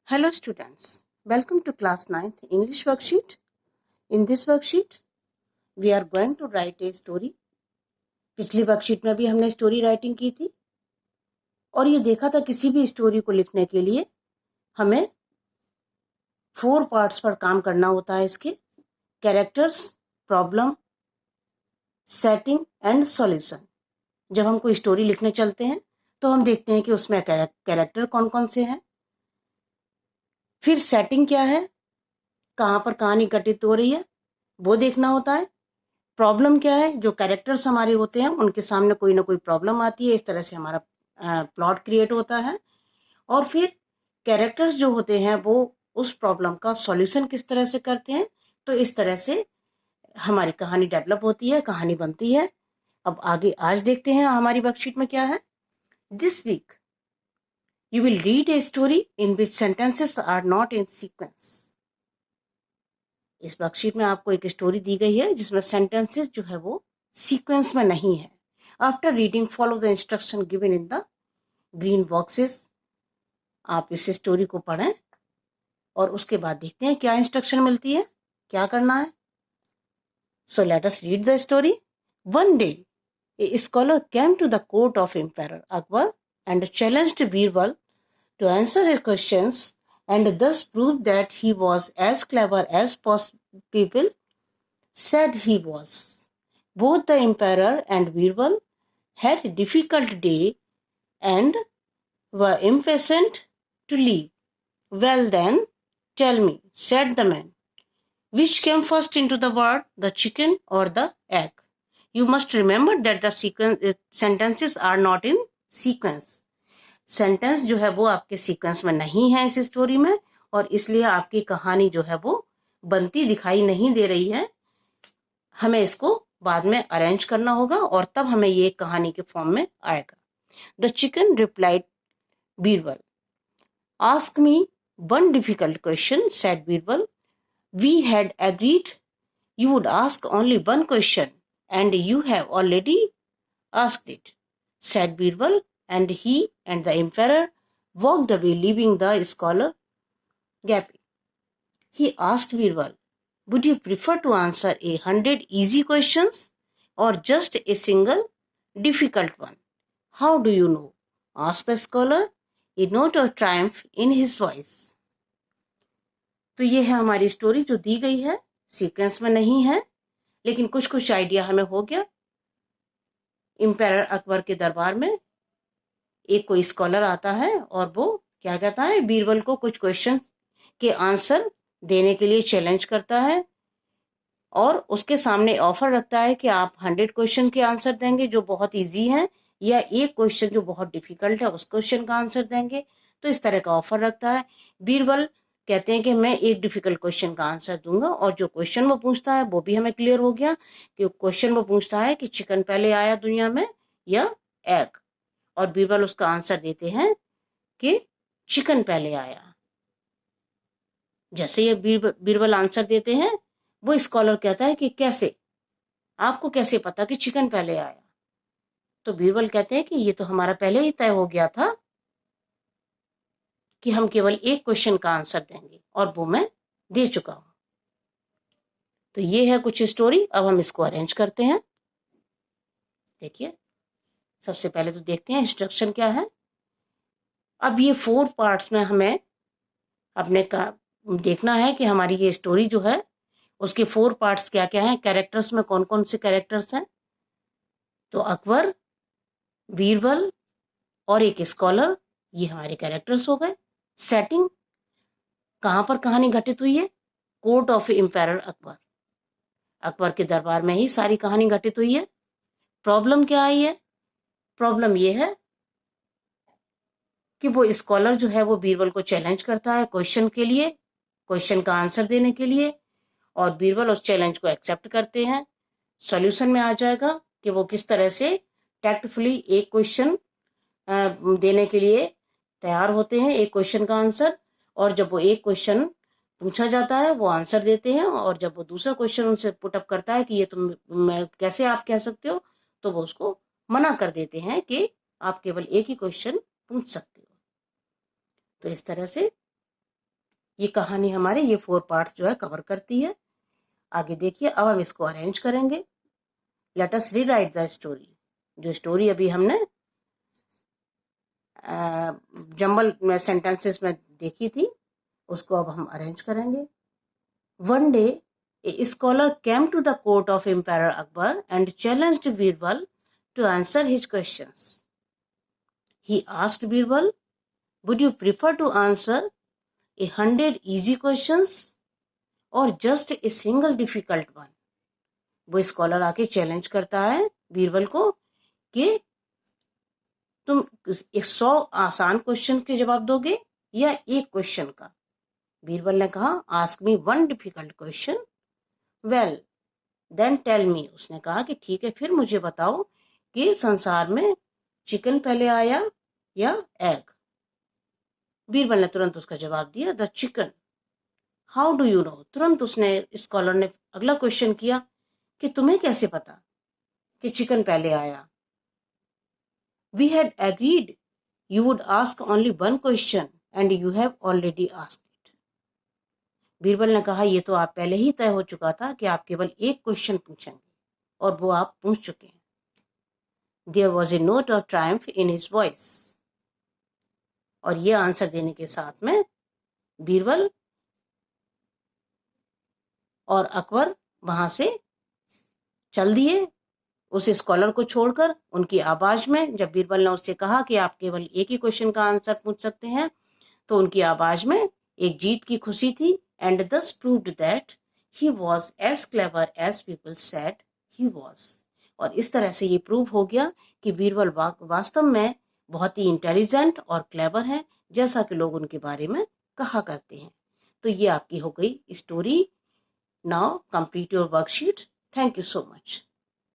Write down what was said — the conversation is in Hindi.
Hello students, welcome to class 9th English worksheet. In this worksheet, we are going to write a story. पिछली वर्कशीट में भी हमने स्टोरी राइटिंग की थी और ये देखा था किसी भी स्टोरी को लिखने के लिए हमें 4 पार्ट्स पर काम करना होता है इसके characters, problem, setting and solution. जब हम कोई स्टोरी लिखने चलते हैं तो हम देखते हैं कि उसमें कैरेक्टर कौन कौन से हैं, फिर सेटिंग क्या है, कहाँ पर कहानी घटित हो रही है वो देखना होता है। प्रॉब्लम क्या है, जो कैरेक्टर्स हमारे होते हैं उनके सामने कोई ना कोई प्रॉब्लम आती है, इस तरह से हमारा प्लॉट क्रिएट होता है। और फिर कैरेक्टर्स जो होते हैं वो उस प्रॉब्लम का सॉल्यूशन किस तरह से करते हैं, तो इस तरह से हमारी कहानी डेवलप होती है, कहानी बनती है। अब आगे आज देखते हैं हमारी वर्कशीट में क्या है। This week you will read a story in which sentences are not in sequence. इस वर्कशीट में आपको एक स्टोरी दी गई है जिसमें सेंटेंसेस जो है वो सीक्वेंस में नहीं है। After reading follow the instruction given in the green boxes. आप इस स्टोरी को पढ़ें और उसके बाद देखते हैं क्या इंस्ट्रक्शन मिलती है, क्या करना है। So let us read the story. One day a scholar came to the court of Emperor Akbar and challenged Birbal to answer his questions and thus proved that he was as clever as people said he was. Both the emperor and Birbal had a difficult day and were impatient to leave. Well then, tell me, said the man, which came first into the world, the chicken or the egg? You must remember that the sentences are not in sequence. Sentence जो है वो आपके सीक्वेंस में नहीं है इस स्टोरी में, और इसलिए आपकी कहानी जो है वो बनती दिखाई नहीं दे रही है। हमें इसको बाद में अरेंज करना होगा और तब हमें ये कहानी के फॉर्म में आएगा। The chicken replied Birbal, ask me one difficult question, said Birbal. We had agreed you would ask only one question and you have already asked it, said Birbal, and he and the emperor walked away, leaving the scholar gaping. He asked Birbal, would you prefer to answer 100 easy questions or just a single difficult one? How do you know? Asked the scholar, a note of triumph in his voice. तो ये है हमारी स्टोरी जो दी गई है, सीक्वेंस में नहीं है, लेकिन कुछ कुछ आइडिया हमें हो गया। इम्पेरर अकबर के दरबार में एक कोई स्कॉलर आता है और वो क्या कहता है, बीरबल को कुछ क्वेश्चन के आंसर देने के लिए चैलेंज करता है और उसके सामने ऑफर रखता है कि आप 100 क्वेश्चन के आंसर देंगे जो बहुत इजी हैं, या एक क्वेश्चन जो बहुत डिफिकल्ट है उस क्वेश्चन का आंसर देंगे। तो इस तरह का ऑफर रखता है। बीरबल कहते हैं कि मैं एक डिफिकल्ट क्वेश्चन का आंसर दूंगा, और जो क्वेश्चन वो पूछता है वो भी हमें क्लियर हो गया कि क्वेश्चन वो पूछता है कि चिकन पहले आया दुनिया में या एग, और बीरबल उसका आंसर देते हैं कि चिकन पहले आया। जैसे ये बीरबल आंसर देते हैं, वो स्कॉलर कहता है कि कैसे, आपको कैसे पता कि चिकन पहले आया? तो बीरबल कहते हैं कि ये तो हमारा पहले ही तय हो गया था कि हम केवल एक क्वेश्चन का आंसर देंगे, और वो मैं दे चुका हूं। तो ये है कुछ स्टोरी। अब हम इसको अरेंज करते हैं। देखिए, सबसे पहले तो देखते हैं इंस्ट्रक्शन क्या है। अब ये 4 पार्ट्स में हमें अपने का देखना है कि हमारी ये स्टोरी जो है उसके 4 पार्ट्स क्या क्या हैं, कैरेक्टर्स में कौन कौन से कैरेक्टर्स हैं। तो अकबर, बीरबल और एक स्कॉलर, ये हमारे कैरेक्टर्स हो गए। सेटिंग, कहां पर कहानी घटित हुई है, court of emperor Akbar, Akbar के दरबार में ही सारी कहानी घटित हुई है। प्रॉब्लम क्या आई है, प्रॉब्लम ये है कि वो स्कॉलर जो है वो बीरबल को चैलेंज करता है क्वेश्चन के लिए, क्वेश्चन का आंसर देने के लिए, और बीरबल उस चैलेंज को एक्सेप्ट करते हैं। सॉल्यूशन में आ जाएगा कि वो किस तरह से टैक्टफुली एक क्वेश्चन देने के लिए तैयार होते हैं, एक क्वेश्चन का आंसर, और जब वो एक क्वेश्चन पूछा जाता है वो आंसर देते हैं, और जब वो दूसरा क्वेश्चन उनसे पुटअप करता है कि ये तुम मैं कैसे आप कह सकते हो, तो वो उसको मना कर देते हैं कि आप केवल एक ही क्वेश्चन पूछ सकते हो। तो इस तरह से ये कहानी हमारे ये 4 पार्ट्स जो है कवर करती है। आगे देखिए, अब हम इसको अरेंज करेंगे। Let us rewrite the story. जो स्टोरी अभी हमने जंबल सेंटेंसेस में देखी थी, उसको अब हम अरेंज करेंगे। One day a scholar came to the court of Emperor Akbar and challenged Birbal to answer his questions. He asked Birbal, would you prefer to answer 100 easy questions or just a single difficult one? वो स्कॉलर आके चैलेंज करता है बीरबल को कि तुम 100 आसान क्वेश्चन के जवाब दोगे या एक क्वेश्चन का। बीरबल ने कहा, ask me one difficult question. Well then tell me. उसने कहा कि ठीक है, फिर मुझे बताओ कि संसार में चिकन पहले आया या एग। बीरबल ने तुरंत उसका जवाब दिया, the chicken. How do you know? तुरंत उसने स्कॉलर ने अगला क्वेश्चन किया कि तुम्हें कैसे पता कि चिकन पहले आया? We had agreed you would ask only one question and you have already asked it. Birbal ने कहा, ये तो आप पहले ही तय हो चुका था कि आप केवल एक क्वेश्चन पूछेंगे और वो आप पूछ चुके हैं। There was a note of triumph in his voice. और ये आंसर देने के साथ में बीरबल और अकबर वहां से चल दिए, उस स्कॉलर को छोड़कर। उनकी आवाज में जब बीरबल ने उससे कहा कि आप केवल एक ही क्वेश्चन का आंसर पूछ सकते हैं, तो उनकी आवाज में एक जीत की खुशी थी। And this proved that he was as clever as people said he was. और इस तरह से ये प्रूव हो गया कि बीरबल वास्तव में बहुत ही इंटेलिजेंट और क्लेवर है, जैसा कि लोग उनके बारे में कहा करते हैं। तो ये आपकी हो गई story. Now complete your worksheet. Thank you so much.